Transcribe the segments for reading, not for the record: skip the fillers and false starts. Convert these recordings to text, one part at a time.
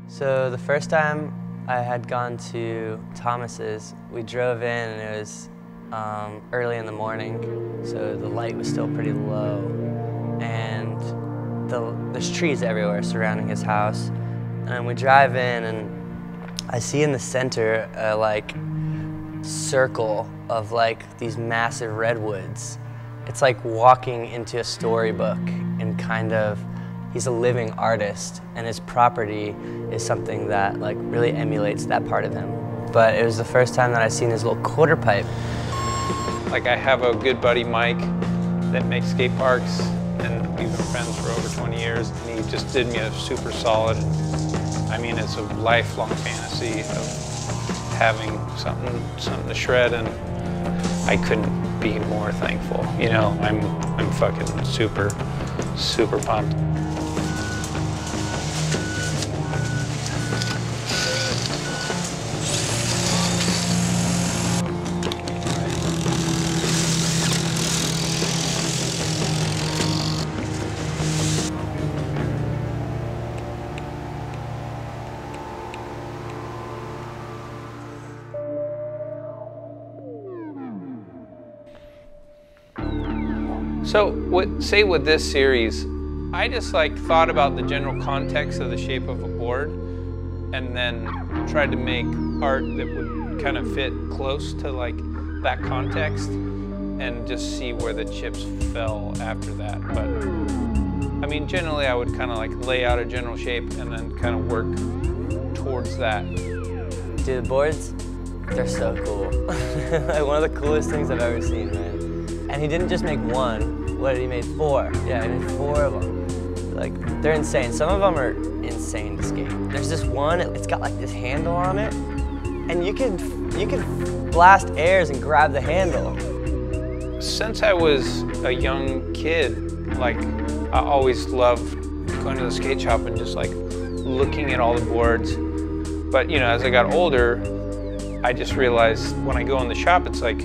So the first time I had gone to Thomas's, we drove in and it was early in the morning, so the light was still pretty low, and there's trees everywhere surrounding his house. And we drive in and I see in the center a like circle of like these massive redwoods. It's like walking into a storybook, and kind of he's a living artist, and his property is something that like really emulates that part of him. But it was the first time that I seen his little quarter pipe. Like, I have a good buddy, Mike, that makes skate parks, and we've been friends for over 20 years, and he just did me a super solid. I mean, it's a lifelong fantasy of having something to shred, and I couldn't be more thankful. You know, I'm fucking super pumped. So, say with this series, I just like thought about the general context of the shape of a board, and then tried to make art that would kind of fit close to like that context, and just see where the chips fell after that. But I mean, generally I would kind of like lay out a general shape and then kind of work towards that. Dude, the boards, they're so cool. Like one of the coolest things I've ever seen, man. And he didn't just make one. What did he make? 4. Yeah, he made 4 of them. Like, they're insane. Some of them are insane to skate. There's this one, it's got like this handle on it, and you can blast airs and grab the handle. Since I was a young kid, like, I always loved going to the skate shop and just like looking at all the boards. But you know, as I got older, I just realized when I go in the shop, it's like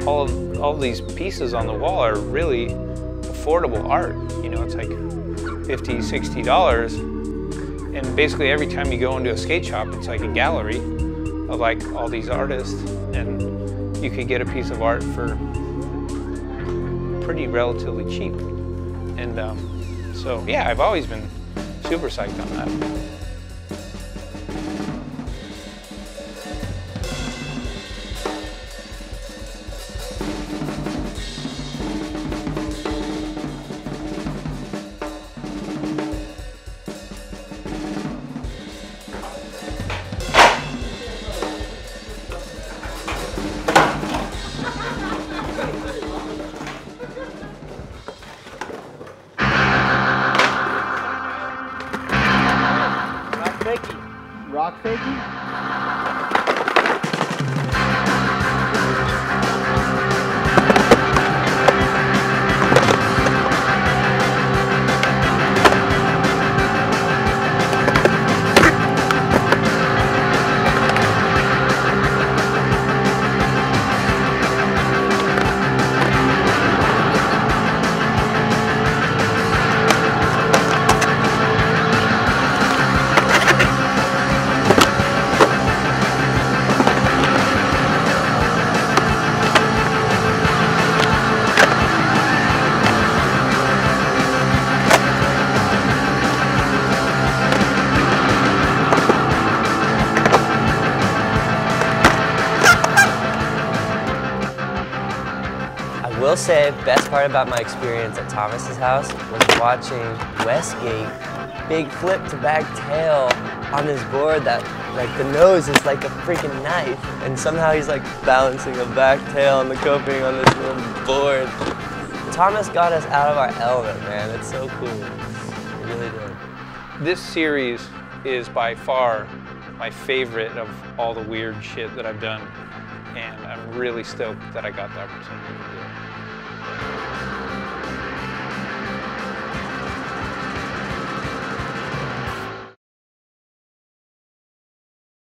all these pieces on the wall are really affordable art. You know, it's like $50, $60. And basically every time you go into a skate shop, it's like a gallery of like all these artists, and you could get a piece of art for pretty relatively cheap. And so yeah, I've always been super psyched on that. Rock fakie? I will say, best part about my experience at Thomas's house was watching Westgate big flip to back tail on this board that, like, the nose is like a freaking knife, and somehow he's like balancing a back tail on the coping on this little board. Thomas got us out of our element, man. It's so cool. It really did. This series is by far my favorite of all the weird shit that I've done, and I'm really stoked that I got the opportunity to do it.